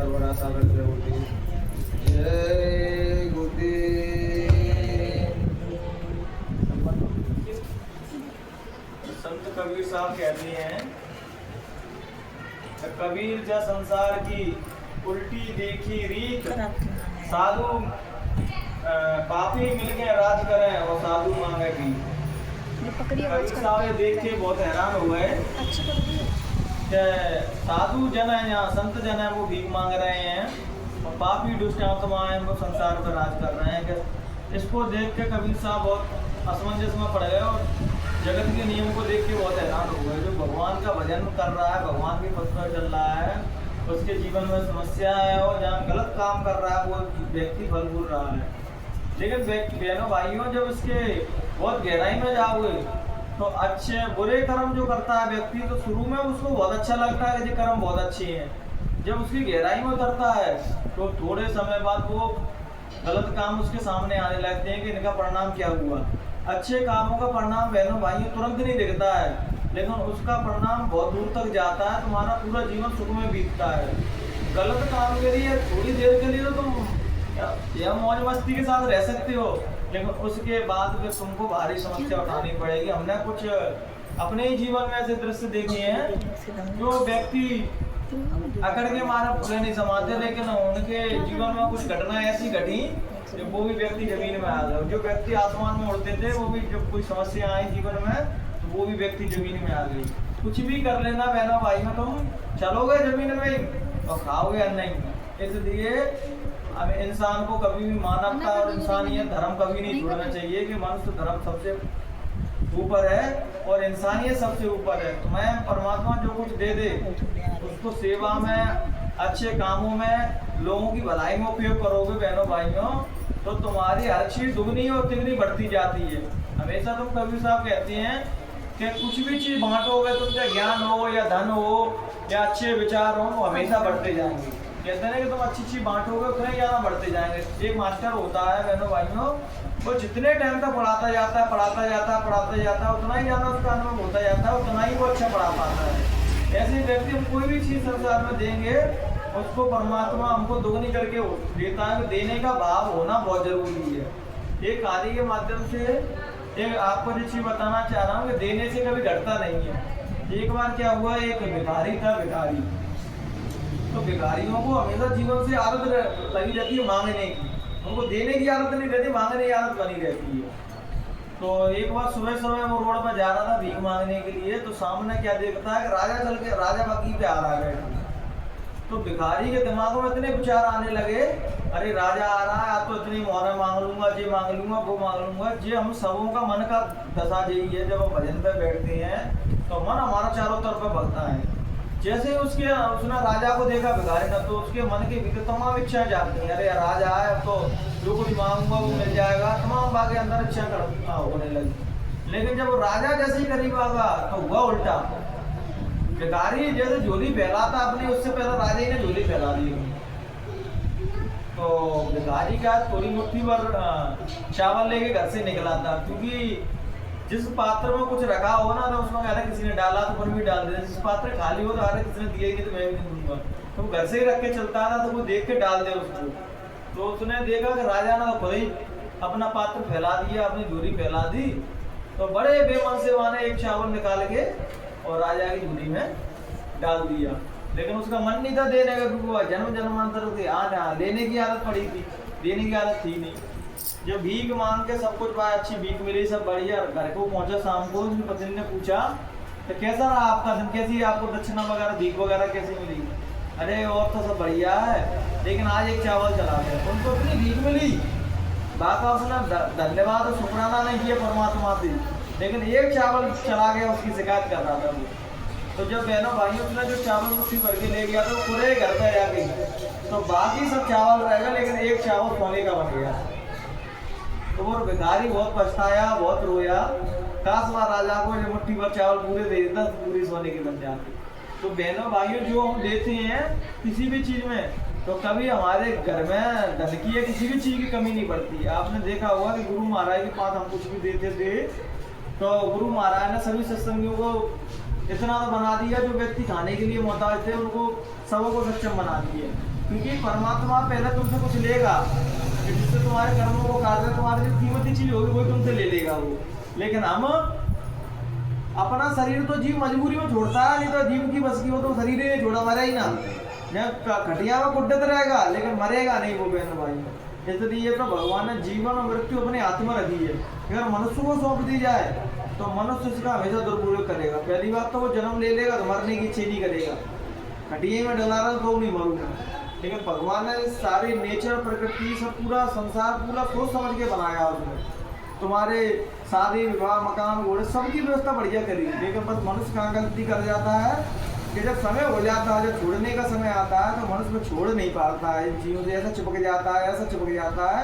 प्यार बड़ा सागर से होती। जय गुरुदेव। संत कबीर साहब कहते हैं, कबीर जा संसार की उल्टी देखी रीत, साधु पापी मिलके राज करें और साधु मांगे भी। कबीर साहब ये देख के बहुत हैरान हुए कि साधु जन है या संत जन है वो भीख मांग रहे हैं और पापी दुष्ट आत्माएं वो संसार पर राज कर रहे हैं। कि इसको देख के कबीर साहब बहुत असमंजस में पड़ गए और जगत के नियम को देख के बहुत हैरान हो गए। जो भगवान का भजन कर रहा है, भगवान के पथ पर चल रहा है, उसके जीवन में समस्या है और जहाँ गलत काम कर रहा है वो व्यक्ति फल भूल रहा है। लेकिन बहनों भाइयों, जब इसके बहुत गहराई में जाओगे तो अच्छे बुरे कर्म जो करता है व्यक्ति, तो शुरू में उसको बहुत अच्छा लगता है कि ये कर्म बहुत अच्छे हैं। जब उसकी गहराई में उतरता है तो थोड़े समय बाद वो गलत काम उसके सामने आने लगते हैं कि इनका परिणाम क्या हुआ। अच्छे कामों का परिणाम बहनों भाइयों तुरंत नहीं दिखता है, लेकिन उसका परिणाम बहुत दूर तक जाता है। तुम्हारा पूरा जीवन सुख में बीतता है। गलत काम के लिए थोड़ी देर के लिए तो तुम या मौज मस्ती के साथ रह सकते हो, लेकिन उसके बाद फिर तुमको भारी समस्या उठानी पड़ेगी। हमने कुछ अपने ही जीवन में ऐसे दृश्य देखे हैं, जो व्यक्ति अकड़ के मारे पूरे नहीं समाते, लेकिन उनके जीवन में कुछ घटना ऐसी घटी कि वो भी व्यक्ति जमीन में आ गए। जो व्यक्ति आसमान में उड़ते थे वो भी जब कोई समस्या आई जीवन में तो वो भी व्यक्ति जमीन में आ गई। कुछ भी कर लेना बहनों भाई में, तुम चलोगे जमीन में और खाओगे नहीं। इसलिए हमें इंसान को कभी भी मानवता और इंसानियत धर्म कभी नहीं छोड़ना चाहिए कि मनुष्य धर्म सबसे ऊपर है और इंसानियत सबसे ऊपर है। मैं परमात्मा जो कुछ दे दे उसको सेवा में, अच्छे कामों में, लोगों की भलाई में उपयोग करोगे बहनों भाइयों, तो तुम्हारी हर चीज दुगनी और तिगनी बढ़ती जाती है। हमेशा तुम कबीर साहब कहते हैं कि कुछ भी चीज बांटोगे, तुम चाहे ज्ञान हो या धन हो या अच्छे विचार हो, वो हमेशा बढ़ते जाएंगे। कहते हैं कि तुम अच्छी चीज बांटोगे उतने ज्यादा बढ़ते जाएंगे। एक मास्टर होता है बहनों भाइयों, वो जितने टाइम तक पढ़ाता जाता है उतना ही ज्यादा उसका अनुभव होता जाता है, उतना ही वो अच्छा पढ़ा पाता है। ऐसे व्यक्ति हम कोई भी चीज संसार में देंगे उसको परमात्मा हमको दोगुनी करके देता है। देने का भाव होना बहुत जरूरी है। एक कार्य के माध्यम से एक आपको जो चीज बताना चाह रहा हूँ कि देने से कभी घटता नहीं है। एक बार क्या हुआ, एक भिखारी था। भिखारी तो भिखारियों को हमेशा जीवन से आदत लगी रहती है मांगने की, उनको देने की आदत नहीं रहती, मांगने की आदत बनी रहती है। तो एक बार सुबह सुबह वो रोड पर जा रहा था भीख मांगने के लिए, तो सामने क्या देखता है कि राजा चल के राजा बग्घी पे आ रहा है। तो भिखारी के दिमाग में इतने विचार आने लगे, अरे राजा आ रहा है, आज तो इतनी मोहर मांग लूंगा, ये मांग लूंगा, वो मांग लूंगा। ये हम सबों का मन का दशा यही है। जब हम भजन पे बैठते हैं तो मन हमारा चारों तरफ भगता है। जैसे ही उसने राजा को देखा भिखारी ने, तो उसके मन के भीतर तमाम इच्छाएं जागती हैं। अरे राजा आए, अब तो जो कुछ मांगूंगा वो मिल जाएगा। तमाम बाकी अंदर इच्छा होने लगी। लेकिन जब राजा जैसे ही करीब आगा तो हुआ उल्टा। भिखारी जैसे झोली फैलाता अपनी, उससे पहले राजा ही ने झोली फैला दी। तो भिखारी का थोड़ी मुट्ठी भर चावल लेके घर से निकला था, क्योंकि जिस पात्र में कुछ रखा हो ना, तो उसमें अरे किसी ने डाला तो फिर भी डाल दे। जिस पात्र खाली हो तो अरे किसी ने दिया ही तो मैं भी नहीं दूंगा। तो घर से ही रख के चलता था, तो वो देख के डाल दे उसको। तो उसने देखा कि राजा ने खुद ही अपना पात्र फैला दिया, अपनी झोली फैला दी। तो बड़े बेमन से वहां एक चावल निकाल के और राजा की झोली में डाल दिया। लेकिन उसका मन नहीं था देने का, क्योंकि वो जन्म जन्मांतर से लेने की आदत पड़ी थी, देने की आदत थी नहीं। जब भीख मांग के सब कुछ पाया, अच्छी भीख मिली, सब बढ़िया, घर को पहुंचा शाम को, उसकी पत्नी ने पूछा तो कैसा रहा आपका दिन, कैसी आपको दक्षिणा वगैरह भीख वगैरह कैसी मिली। अरे और तो सब बढ़िया है, लेकिन आज एक चावल चला गया। उनको इतनी भीख मिली, बाका उसने धन्यवाद और शुक्राना नहीं किया परमात्मा से, लेकिन एक चावल चला गया, उसकी शिकायत कर रहा था वो। तो जब बहनों भाइयों उसने जो चावल मुट्ठी भर के ले गया तो पूरे घर पे आ गई, तो बाकी सब चावल रहेगा, लेकिन एक चावल सोने का बन गया। तो वो भिखारी बहुत पछताया, बहुत रोया, काश वह राजा को जो मुट्ठी भर चावल पूरे दे देता तो पूरी सोने की बन जाती। तो बहनों भाइयों जो हम देते हैं किसी भी चीज में, तो कभी हमारे घर में धन की या किसी भी चीज की कमी नहीं पड़ती। आपने देखा होगा कि गुरु महाराज के पास हम कुछ भी देते थे तो गुरु महाराज ने सभी सत्संगियों को इतना तो बना दिया, जो व्यक्ति खाने के लिए मोहताज थे उनको सबों को सक्षम बना दिए। क्योंकि परमात्मा पहले तुमसे कुछ लेगा, जिससे तुम्हारे कर्मों को कार्य तुम्हारी जो कीमती चीज होगी वही तुमसे ले लेगा वो। लेकिन हम अपना शरीर तो जीव मजबूरी में छोड़ता है, नहीं तो जीव की बस की हो तो शरीर ही छोड़ा, मरे ही ना। खटिया में कुड्डत रहेगा लेकिन मरेगा नहीं वो बहन भाई। इसलिए तो भगवान ने जीवन और मृत्यु अपने हाथ में रखी है। अगर मनुष्य को सौंप दी जाए तो मनुष्य इसका हमेशा दुरुपयोग करेगा। पहली बात तो वो जन्म ले लेगा तो मरने की इच्छा नहीं करेगा, खटिए में डला रहा तो नहीं मरूंगा। लेकिन भगवान ने सारी नेचर, प्रकृति, सब पूरा संसार पूरा सोच समझ के बनाया उसने। तुम्हारे शादी विवाह मकान घोड़े सबकी व्यवस्था बढ़िया करी, लेकिन बस मनुष्य कहाँ गलती कर जाता है कि जब समय हो जाता है, जब छोड़ने का समय आता है तो मनुष्य को छोड़ नहीं पाता है। जीवों से ऐसा चिपक जाता है, ऐसा चिपक जाता है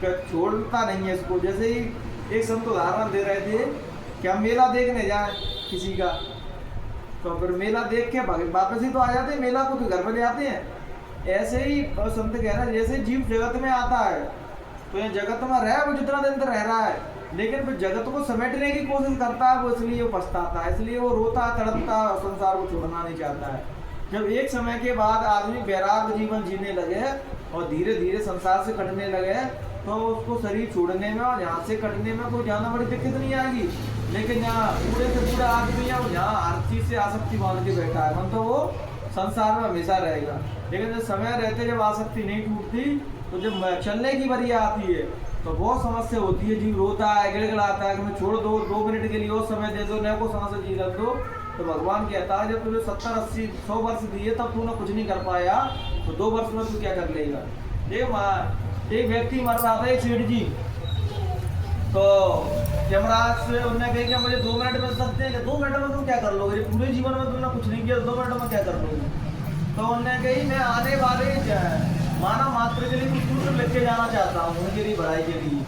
कि छोड़ता नहीं है इसको। जैसे ही एक संत उदाहरण दे रहे थे कि हम मेला देखने जाए किसी का, तो फिर मेला देख के वापस ही तो आ जाते हैं, मेला को तो घर में ले आते हैं। ऐसे ही संत कह रहा है जैसे जीव जगत में आता है तो ये जगत में रह वो जितना दिन तक रह रहा है, लेकिन फिर जगत को समेटने की कोशिश करता है वो, इसलिए वो पछताता है, इसलिए वो रोता तड़पता है, संसार को छोड़ना नहीं चाहता है। जब एक समय के बाद आदमी वैराग्य जीवन जीने लगे और धीरे धीरे संसार से कटने लगे तो उसको शरीर छोड़ने में और यहाँ से कटने में कोई ज़्यादा बड़ी दिक्कत नहीं आएगी। लेकिन जहाँ पूरे से पूरा आदमी है जहाँ हर चीज़ से आसक्ति बांध के बैठा है, तो वो संसार में हमेशा रहेगा। लेकिन जब समय रहते जब आसक्ति नहीं टूटती तो जब चलने की बारी आती है तो बहुत समस्या होती है। जीव रोता है, गिड़गिड़ाता है कि मैं छोड़ दो, 2 मिनट के लिए और समय दे दो, न को सांस जी रख दो। तो भगवान कहता है जब तुझे 70, 80, 100 वर्ष दिए तब तूने कुछ नहीं कर पाया तो 2 वर्ष में तू क्या कर लेगा। एक व्यक्ति मर रहा था, एक सेठ जी, तो यमराज से उन्होंने कहा कि मुझे 2 मिनट मिल सकते हैं कि 2 मिनट में तुम क्या कर लोगे, पूरे जीवन में तुमने कुछ नहीं किया, 2 मिनट में क्या कर लोगे। तो उन्होंने कही मैं आने वाले मानव मात्र के लिए कुछ सूत्र लिख के जाना चाहता हूँ उनके लिए, बढ़ाई के लिए।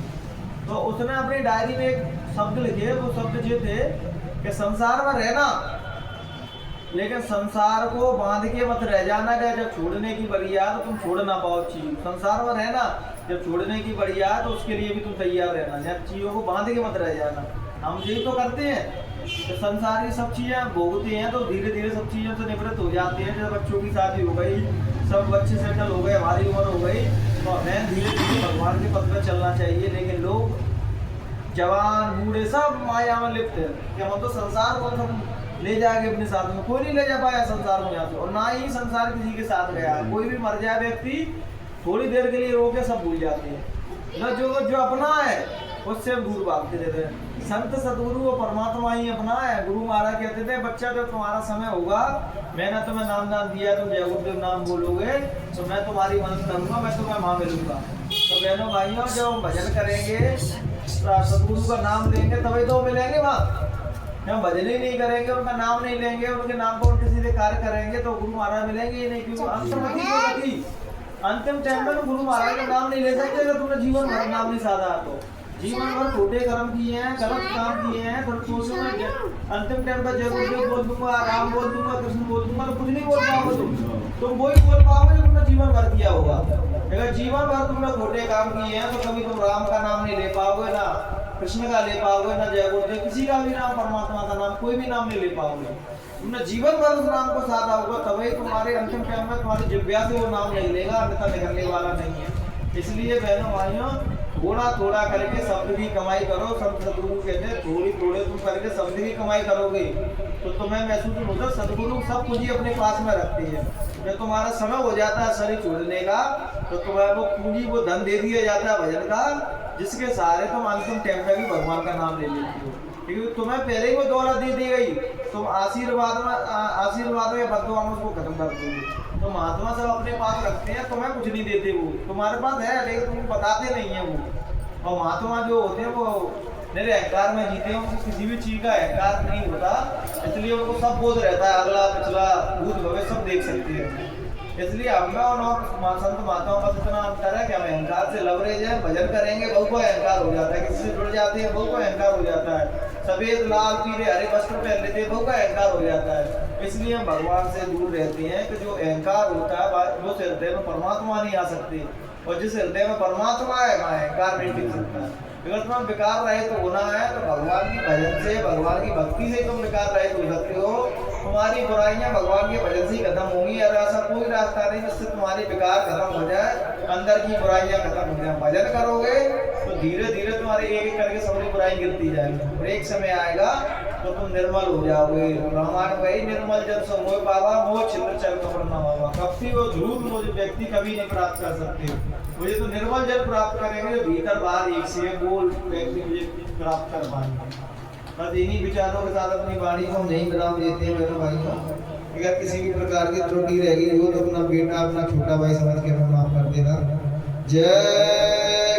तो उसने अपनी डायरी में एक शब्द लिखे, वो शब्द ये थे कि संसार में रहना लेकिन संसार को बांध के मत रह जाना, जब छोड़ने की बढ़िया तो तुम छोड़ ना पाओ चीज। संसार में रहना जब छोड़ने की बढ़िया तो उसके लिए भी तुम तैयार रहना, जब चीजों को बांध के मत रह जाना। हम यही तो करते हैं तो संसार की सब चीजें भोगते हैं तो धीरे धीरे सब चीजों से निवृत्त हो जाते हैं। जब बच्चों की शादी हो गई, सब बच्चे सेटल हो गए, हमारी उम्र हो गई तो हमें धीरे धीरे भगवान के पथ पर चलना चाहिए। लेकिन लोग जवान बूढ़े सब माया में लिप्त है कि हम तो संसार को सब ले जाएंगे अपने साथ में। कोई नहीं ले जा पाया संसार में यहाँ से, और ना ही संसार किसी के साथ गया। कोई भी मर जाए व्यक्ति थोड़ी देर के लिए रो के सब भूल जाते हैं, न जो अपना है उससे हम दूर भागते रहते हैं। संत सदगुरु वो परमात्मा ही अपना है। गुरु महाराज कहते थे बच्चा जब तुम्हारा समय होगा, मैंने तुम्हें नाम दिया, तुम जय गुरुदेव नाम बोलोगे तो मैं तुम्हारी मदद करूंगा, मैं तुम्हें वहाँ मिलूंगा। तो बहनों भाइयों जब हम भजन करेंगे, सदगुरु का नाम लेंगे तभी तो मिलेंगे वहाँ। हम भजन ही नहीं करेंगे, उनका नाम नहीं लेंगे, उनके नाम पर उनके सीधे कार्य करेंगे तो गुरु महाराज मिलेंगे ही नहीं। क्योंकि अंतिम टाइम में गुरु महाराज का नाम नहीं ले सकते अगर तुमने जीवन भर नाम नहीं साधा। तो जीवन भर छोटे कर्म किए हैं, गलत काम किए हैं, अंतिम टाइम पर जय गुरुदेव बोल दूंगा, राम बोल दूंगा, कृष्ण बोल दूंगा, तो कुछ नहीं बोल पाओगे तुम वही बोल पाओगे जो तुमने जीवन भर किया होगा। अगर जीवन भर तुमने छोटे काम किए हैं तो कभी तुम राम का नाम नहीं ले पाओगे, ना कृष्ण का ले पाओगे, ना जय गुरुदेव, किसी का भी नाम, परमात्मा का नाम, कोई भी नाम नहीं ले पाओगे। तुमने जीवन भर उस नाम को साधा होगा तभी तुम्हारे अंतिम टाइम में तुम्हारी जिह्वा से वो नाम नहीं लेगा, अन्यथा निकलने वाला नहीं है। इसलिए बहनों भाइयों थोड़ा थोड़ा करके शब्द की कमाई करो। संत सदगुरु कहते हैं थोड़े तुम करके शब्द की कमाई करोगे तो तुम्हें महसूस होता। सदगुरु सब कुछ ही अपने पास में रखते हैं। जब तुम्हारा समय हो जाता है शरीर छोड़ने का तो तुम्हें वो पूंजी, वो धन दे दिया जाता है भजन का, जिसके सहारे तुम अंतिम टाइम में भी भगवान का नाम ले लेते हो। क्योंकि तुम्हें पहले ही वो दौलत दे दी गई, तुम आशीर्वाद में बददुआ में उसको खत्म कर दोगे। तो महात्मा सब अपने पास रखते हैं, तुम्हें कुछ नहीं देते, वो तुम्हारे पास है लेकिन तुम बताते नहीं है वो। और महात्मा जो होते हैं वो मेरे अहंकार में जीते हैं, उनको किसी भी चीज का अहंकार नहीं होता, इसलिए उनको सब बोध रहता है, अगला पिछला भूत भविष्य सब देख सकते हैं। इसलिए हमें और संत माताओं का इतना अंतर है कि हम अहंकार से लवरेज है। भजन करेंगे बहु को अहंकार हो जाता है, किसी से जुड़ जाते हैं बहु को अहंकार हो जाता है, सफेद लाल पीले हरे वस्त्र पहन लेते हैं बहु का अहंकार हो जाता है। इसलिए हम भगवान से दूर रहते हैं कि जो अहंकार होता है वो हृदय में परमात्मा नहीं आ सकती, और जिस हृदय में परमात्मा है वहाँ अहंकार नहीं टिक सकता। अगर तुम्हें विकार रहित होना है तो भगवान की भजन से, भगवान की भक्ति से तुम विकार रहित हो सकते हो। तुम्हारी बुराइयां भगवान के भजन से ही खत्म होंगी। और ऐसा कोई रास्ता नहीं जिससे तुम्हारे विकार खत्म हो जाए, अंदर की बुराइयां खत्म हो जाए। भजन करोगे तो धीरे धीरे तुम्हारे एक एक करके सारी बुराई गिरती जाएगी और एक समय आएगा तो तुम निर्मल हो जाओगे। रामायण वही निर्मल जल सो मोह पावा, मोह छिद्र चल कपड़ न होगा। कभी वो झूठ मुझे व्यक्ति कभी नहीं प्राप्त कर सकते। मुझे तो निर्मल जल प्राप्त करेंगे, भीतर बाहर एक से वो व्यक्ति मुझे प्राप्त कर पाएंगे। बस इन्हीं विचारों के साथ अपनी वाणी को हम यही विराम देते हैं मेरे भाई को। अगर किसी भी प्रकार की त्रुटि रह गई हो तो अपना बेटा अपना छोटा भाई समझ के हमें माफ कर देना। जय